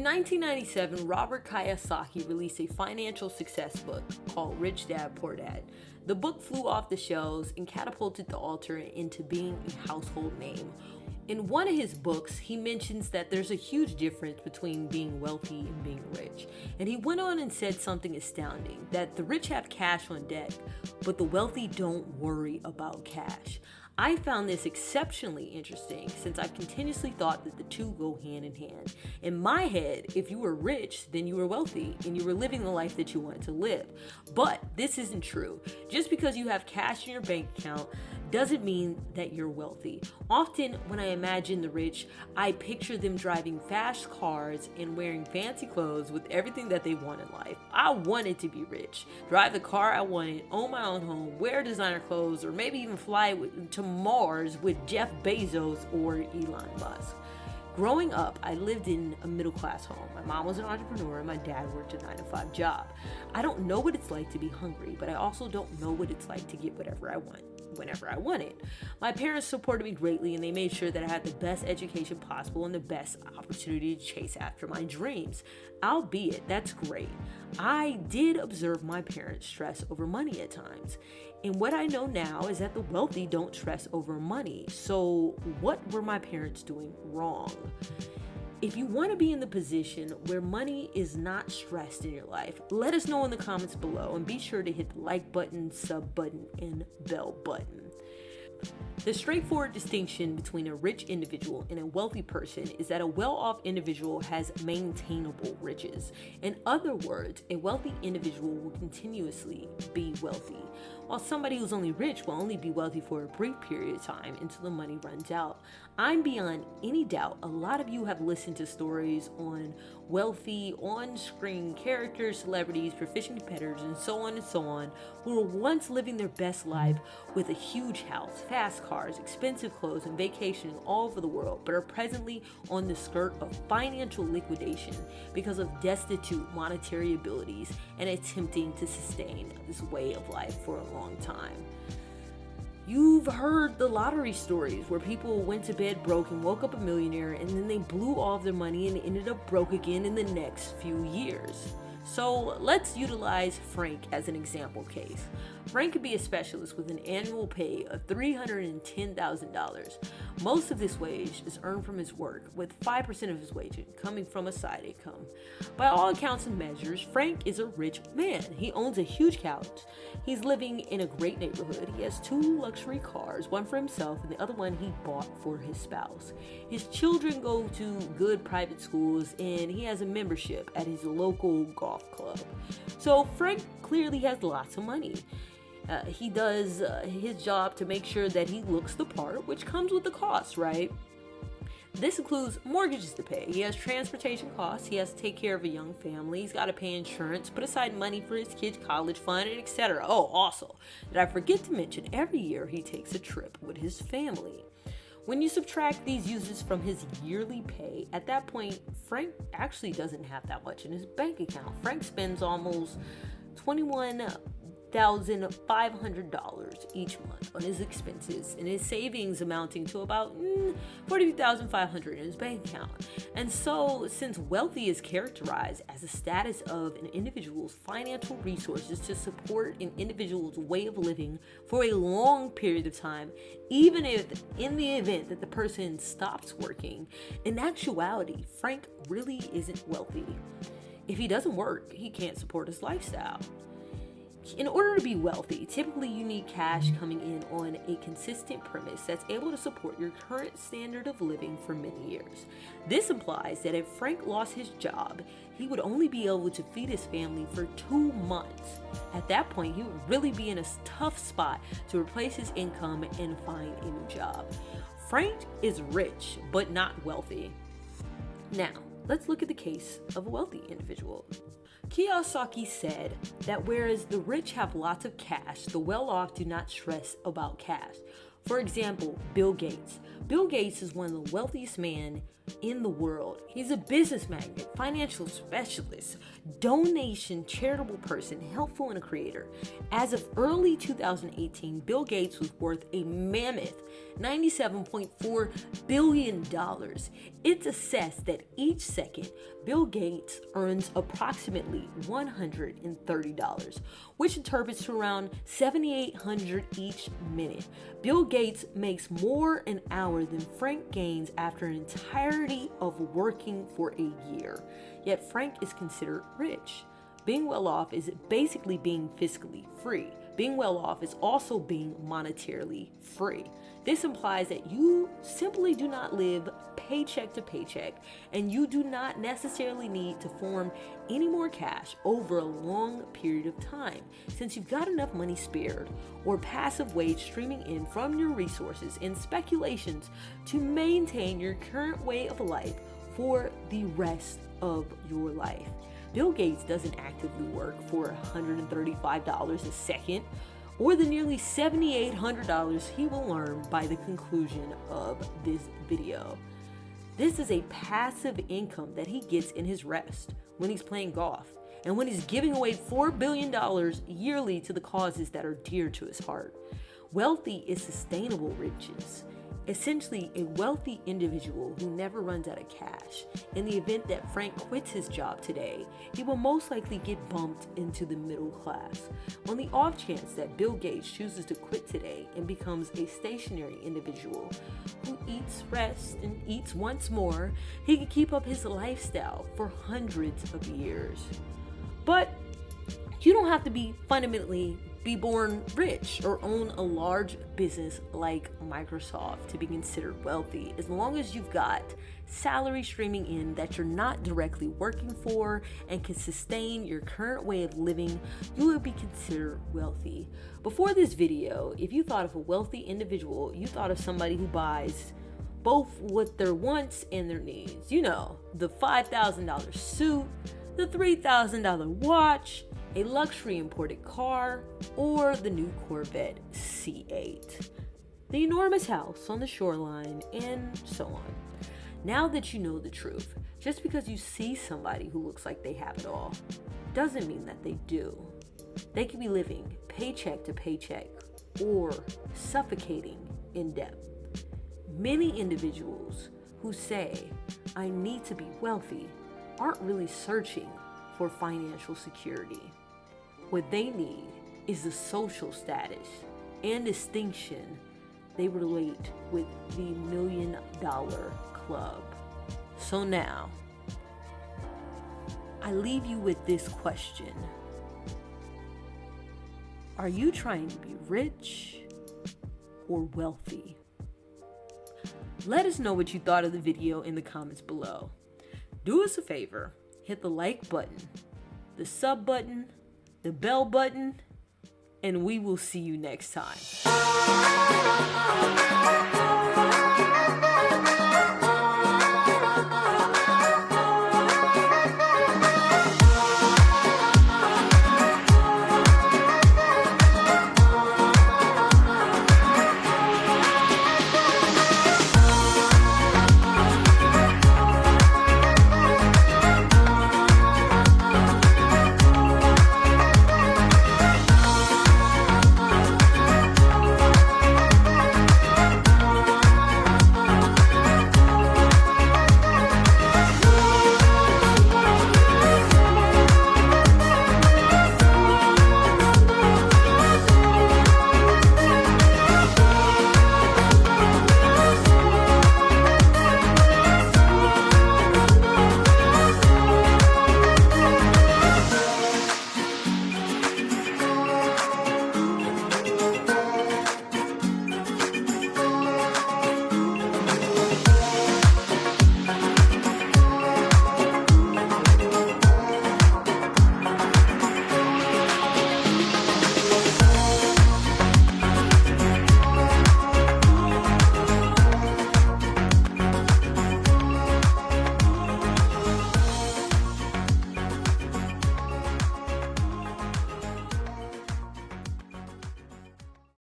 1997, Robert Kiyosaki released a financial success book called Rich Dad, Poor Dad. The book flew off the shelves and catapulted the author into being a household name. In one of his books, he mentions that there's a huge difference between being wealthy and being rich. And he went on and said something astounding, that the rich have cash on deck, but the wealthy don't worry about cash. I found this exceptionally interesting since I've continuously thought that the two go hand in hand. In my head, if you were rich, then you were wealthy and you were living the life that you wanted to live. But this isn't true. Just because you have cash in your bank account doesn't mean that you're wealthy. Often when I imagine the rich, I picture them driving fast cars and wearing fancy clothes with everything that they want in life. I wanted to be rich, drive the car I wanted, own my own home, wear designer clothes, or maybe even fly to Mars with Jeff Bezos or Elon Musk. Growing up, I lived in a middle-class home. My mom was an entrepreneur and my dad worked a 9-to-5 job. I don't know what it's like to be hungry, but I also don't know what it's like to get whatever I want whenever I want it. My parents supported me greatly and they made sure that I had the best education possible and the best opportunity to chase after my dreams. Albeit, that's great. I did observe my parents stress over money at times. And what I know now is that the wealthy don't stress over money. So what were my parents doing wrong? If you want to be in the position where money is not stressed in your life, let us know in the comments below and be sure to hit the like button, sub button, and bell button. The straightforward distinction between a rich individual and a wealthy person is that a well-off individual has maintainable riches. In other words, a wealthy individual will continuously be wealthy, while somebody who's only rich will only be wealthy for a brief period of time until the money runs out. I'm beyond any doubt a lot of you have listened to stories on wealthy on-screen characters, celebrities, proficient competitors, and so on, who were once living their best life with a huge house, fast cars, expensive clothes, and vacationing all over the world, but are presently on the skirt of financial liquidation because of destitute monetary abilities and attempting to sustain this way of life for a long time. You've heard the lottery stories where people went to bed broke and woke up a millionaire, and then they blew all of their money and ended up broke again in the next few years. So let's utilize Frank as an example case. Frank could be a specialist with an annual pay of $310,000. Most of this wage is earned from his work, with 5% of his wage coming from a side income. By all accounts and measures, Frank is a rich man. He owns a huge house. He's living in a great neighborhood. He has 2 luxury cars, one for himself and the other one he bought for his spouse. His children go to good private schools, and he has a membership at his local golf club. So Frank clearly has lots of money. He does his job to make sure that he looks the part, which comes with the cost, right? This includes mortgages to pay. He has transportation costs. He has to take care of a young family. He's got to pay insurance, put aside money for his kids' college fund, and etc. Oh, also, did I forget to mention, every year he takes a trip with his family. When you subtract these uses from his yearly pay, at that point, Frank actually doesn't have that much in his bank account. Frank spends almost $21,500 each month on his expenses, and his savings amounting to about $42,500 in his bank account. And so, since wealthy is characterized as a status of an individual's financial resources to support an individual's way of living for a long period of time, even if in the event that the person stops working, in actuality, Frank really isn't wealthy. If he doesn't work, he can't support his lifestyle. In order to be wealthy, typically you need cash coming in on a consistent premise that's able to support your current standard of living for many years. This implies that if Frank lost his job, he would only be able to feed his family for 2 months. At that point, he would really be in a tough spot to replace his income and find a new job. Frank is rich, but not wealthy. Now, let's look at the case of a wealthy individual. Kiyosaki said that whereas the rich have lots of cash, the well-off do not stress about cash. For example, Bill Gates. Bill Gates is one of the wealthiest men in the world. He's a business magnate, financial specialist, donation, charitable person, helpful, and a creator. As of early 2018, Bill Gates was worth a mammoth $97.4 billion. It's assessed that each second, Bill Gates earns approximately $130, which interprets to around $7,800 each minute. Bill Gates makes more an hour than Frank gains after an entirety of working for a year. Yet Frank is considered rich. Being well off is basically being fiscally free. Being well off is also being monetarily free. This implies that you simply do not live paycheck to paycheck, and you do not necessarily need to form any more cash over a long period of time, since you've got enough money spared or passive wage streaming in from your resources and speculations to maintain your current way of life for the rest of your life. Bill Gates doesn't actively work for $135 a second, or the nearly $7,800 he will earn by the conclusion of this video. This is a passive income that he gets in his rest, when he's playing golf, and when he's giving away $4 billion yearly to the causes that are dear to his heart. Wealthy is sustainable riches. Essentially, a wealthy individual who never runs out of cash. In the event that Frank quits his job today, he will most likely get bumped into the middle class. On the off chance that Bill Gates chooses to quit today and becomes a stationary individual who eats, rests, and eats once more, he can keep up his lifestyle for hundreds of years. But you don't have to be born rich or own a large business like Microsoft to be considered wealthy. As long as you've got salary streaming in that you're not directly working for and can sustain your current way of living, you will be considered wealthy. Before this video, if you thought of a wealthy individual, you thought of somebody who buys both what their wants and their needs. You know, the $5,000 suit, the $3,000 watch, a luxury imported car, or the new Corvette C8, the enormous house on the shoreline, and so on. Now that you know the truth, just because you see somebody who looks like they have it all, doesn't mean that they do. They could be living paycheck to paycheck or suffocating in debt. Many individuals who say, "I need to be wealthy," aren't really searching for financial security. What they need is the social status and distinction they relate with the $1 Million Club. So now, I leave you with this question. Are you trying to be rich or wealthy? Let us know what you thought of the video in the comments below. Do us a favor, hit the like button, the sub button, the bell button, and we will see you next time.